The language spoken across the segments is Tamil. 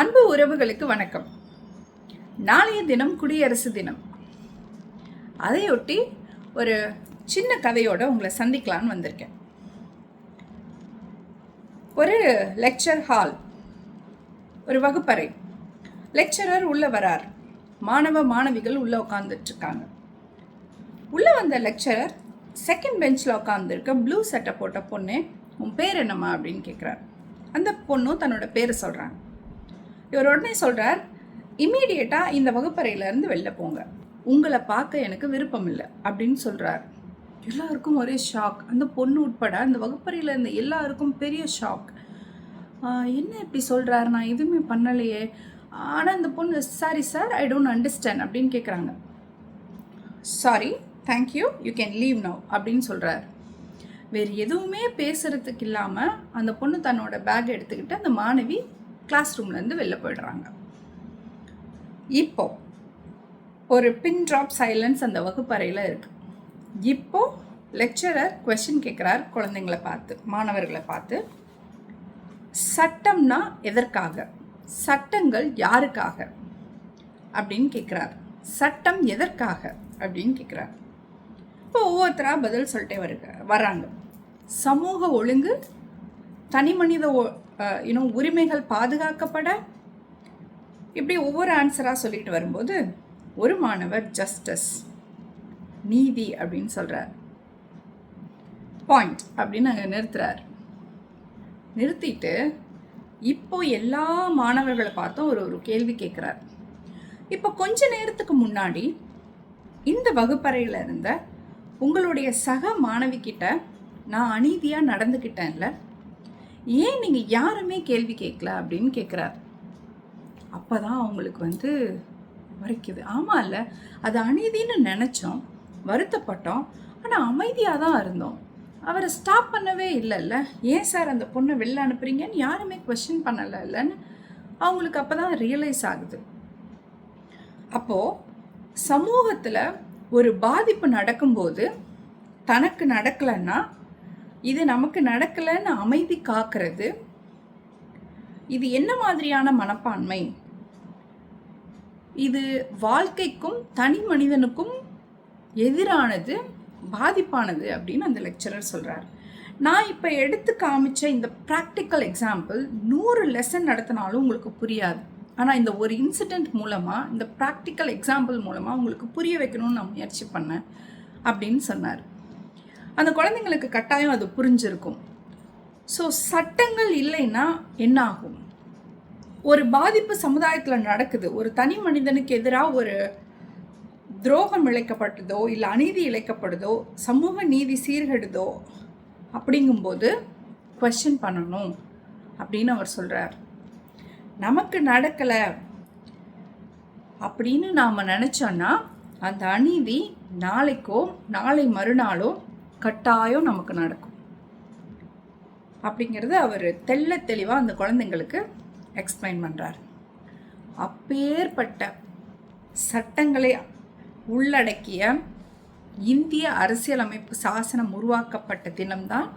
அன்பு உறவுகளுக்கு வணக்கம். நாளைய தினம் குடியரசு தினம். அதையொட்டி ஒரு சின்ன கதையோட உங்களை சந்திக்கலான்னு வந்திருக்கேன். ஒரு லெக்சர் ஹால், ஒரு வகுப்பறை. லெக்சரர் உள்ள வரார். மாணவிகள் உள்ள உட்காந்துட்டு இருக்காங்க. உள்ள வந்த லெக்சரர் செகண்ட் பெஞ்சில் உட்காந்துருக்க ப்ளூ சட்டை போட்ட பொண்ணு, உன் பேர் என்னம்மா அப்படின்னு கேட்குறார். அந்த பொண்ணும் தன்னோட பேரை சொல்கிறாங்க. இவர் உடனே சொல்கிறார், இம்மீடியட்டாக இந்த வகுப்பறையிலேருந்து வெளில போங்க, உங்களை பார்க்க எனக்கு விருப்பம் இல்லை அப்படின்னு சொல்கிறார். எல்லாருக்கும் ஒரே ஷாக். அந்த பொண்ணு உட்பட அந்த வகுப்பறையில் இருந்த எல்லாருக்கும் பெரிய ஷாக். என்ன இப்படி சொல்கிறார், நான் எதுவுமே பண்ணலையே. ஆனால் அந்த பொண்ணு, sorry sir, I don't understand அப்படின்னு கேட்குறாங்க. Sorry, thank you, you can leave now அப்படின்னு சொல்கிறார். வேறு எதுவுமே பேசுகிறதுக்கு இல்லாமல் அந்த பொண்ணு தன்னோட பேக் எடுத்துக்கிட்டு அந்த மாணவி கிளாஸ் ரூம்லேருந்து வெளில போயிடுறாங்க. இப்போ ஒரு பின் ட்ராப் சைலன்ஸ் அந்த வகுப்பறையில் இருக்கு. இப்போ லெக்சரர் கொஸ்டின் கேட்குறார் குழந்தைங்களை பார்த்து, மாணவர்களை பார்த்து. சட்டம்னா எதற்காக, சட்டங்கள் யாருக்காக அப்படின்னு கேட்குறார். சட்டம் எதற்காக அப்படின்னு கேட்குறார். இப்போ ஒவ்வொருத்தராக பதில் சொல்லிட்டே வராங்க. சமூக ஒழுங்கு, தனி மனித உரிமைகள் பாதுகாக்கப்பட, இப்படி ஒவ்வொரு ஆன்சராக சொல்லிட்டு வரும்போது ஒரு மாணவர் ஜஸ்டிஸ், நீதி அப்படின்னு சொல்கிறார். பாயிண்ட் அப்படின்னு அங்கே நிறுத்துறார். நிறுத்திட்டு இப்போ எல்லா மாணவர்களை பார்த்தும் ஒரு கேள்வி கேட்குறார். இப்போ கொஞ்ச நேரத்துக்கு முன்னாடி இந்த வகுப்பறையில் இருந்த உங்களுடைய சக மாணவி கிட்ட நான் அநீதியாக நடந்துக்கிட்டேன்ல, ஏன் நீங்கள் யாருமே கேள்வி கேட்கல அப்படின்னு கேட்குறார். அப்போ தான் அவங்களுக்கு வரைக்குது. ஆமாம் இல்லை, அது அநீதின்னு நினச்சோம், வருத்தப்பட்டோம், ஆனால் அமைதியாக தான் இருந்தோம், அவரை ஸ்டாப் பண்ணவே இல்லைல்ல, ஏன் சார் அந்த பொண்ணை வெளில அனுப்புறீங்கன்னு யாருமே கொஸ்டின் பண்ணலை இல்லைன்னு அவங்களுக்கு அப்போ தான் ரியலைஸ் ஆகுது. அப்போது சமூகத்தில் ஒரு பாதிப்பு நடக்கும்போது தனக்கு நடக்கலைன்னா இது நமக்கு நடக்கலைன்னு அமைதி காக்கிறது, இது என்ன மாதிரியான மனப்பான்மை, இது வாழ்க்கைக்கும் தனி மனிதனுக்கும் எதிரானது, பாதிப்பானது அப்படின்னு அந்த லெக்சரர் சொல்கிறார். நான் இப்போ எடுத்து காமிச்ச இந்த ப்ராக்டிக்கல் எக்ஸாம்பிள் 100 லெசன் நடத்தினாலும் உங்களுக்கு புரியாது. ஆனால் இந்த ஒரு இன்சிடெண்ட் மூலமாக, இந்த ப்ராக்டிக்கல் எக்ஸாம்பிள் மூலமாக உங்களுக்கு புரிய வைக்கணும்னு நான் முயற்சி பண்ணேன் அப்படின்னு சொன்னார். அந்த குழந்தைங்களுக்கு கட்டாயம் அது புரிஞ்சிருக்கும். ஸோ சட்டங்கள் இல்லைன்னா என்ன ஆகும்? ஒரு பாதிப்பு சமுதாயத்தில் நடக்குது, ஒரு தனி மனிதனுக்கு எதிராக ஒரு துரோகம் இழைக்கப்பட்டதோ இல்லை அநீதி இழைக்கப்படுதோ, சமூக நீதி சீர்கெடுதோ, அப்படிங்கும்போது கொஸ்டின் பண்ணணும் அப்படின்னு அவர் சொல்கிறார். நமக்கு நடக்கலை அப்படின்னு நாம் நினச்சோன்னா அந்த அநீதி நாளைக்கோ நாளை மறுநாளோ கட்டாயம் நமக்கு நடக்கும் அப்படிங்கிறது அவர் தெளிவாக அந்த குழந்தைங்களுக்கு எக்ஸ்பிளைன் பண்ணுறார். அப்பேற்பட்ட சட்டங்களை உள்ளடக்கிய இந்திய அரசியலமைப்பு சாசனம் உருவாக்கப்பட்ட தினம்தான்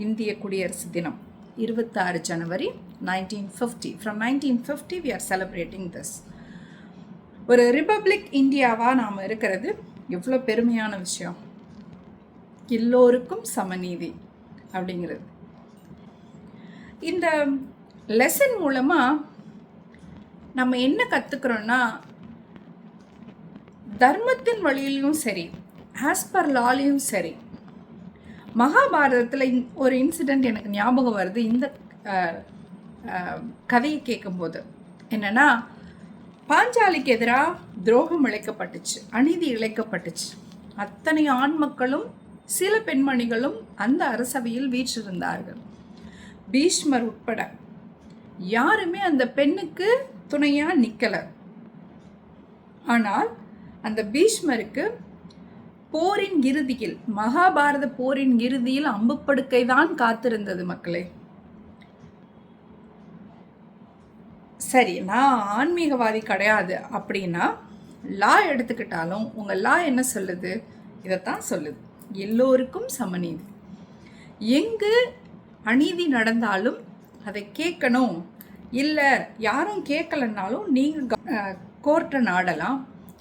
இந்திய குடியரசு தினம், 26 ஜனவரி 1950. From 1950 we are celebrating this. ஒரு ரிபப்ளிக் இந்தியாவாக நாம் இருக்கிறது எவ்வளோ பெருமையான விஷயம். எல்லோருக்கும் சமநீதி அப்படிங்கிறது. இந்த லெசன் மூலமாக நம்ம என்ன கற்றுக்கிறோன்னா, தர்மத்தின் வழியிலையும் சரி, ஆஸ் பர் லாலையும் சரி. மகாபாரதத்தில் ஒரு இன்சிடெண்ட் எனக்கு ஞாபகம் வருது இந்த கதையை கேட்கும்போது. என்னென்னா, பாஞ்சாலிக்கு எதிராக துரோகம் இழைக்கப்பட்டுச்சு, அநீதி இழைக்கப்பட்டுச்சு. அத்தனை ஆண் மக்களும் சில பெண்மணிகளும் அந்த அரசவையில் வீற்றிருந்தார்கள். பீஷ்மர் உட்பட யாருமே அந்த பெண்ணுக்கு துணையாக நிற்கலை. ஆனால் அந்த பீஷ்மருக்கு போரின் இறுதியில், மகாபாரத போரின் இறுதியில் அம்புப்படுக்கை தான் காத்திருந்தது மக்களே. சரி, நான் ஆன்மீகவாதி கிடையாது அப்படின்னா லா எடுத்துக்கிட்டாலும் உங்கள் லா என்ன சொல்லுது? இதைத்தான் சொல்லுது, எல்லோருக்கும் சமநீதி. எங்கு அநீதி நடந்தாலும் அதை கேட்கணும், இல்லை யாரும் கேட்கலன்னாலும் நீங்கள் கோர்ட்டை நாடலாம்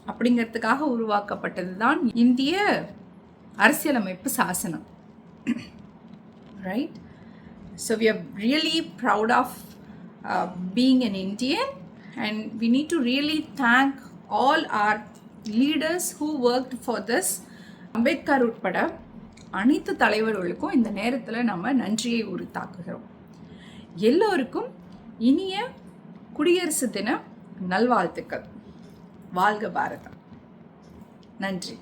அப்படிங்கிறதுக்காக உருவாக்கப்பட்டது தான் இந்திய அரசியலமைப்பு சாசனம். Right? So we are really proud of being an Indian, and we need to really thank all our leaders who worked for this. Ambedkar உட்பட அனைத்து தலைவர்களுக்கும் இந்த நேரத்தில் நம்ம நன்றியை உரித்தாக்குகிறோம். எல்லோருக்கும் இனிய குடியரசு தின நல்வாழ்த்துக்கள். வாழ்க பாரதம். நன்றி.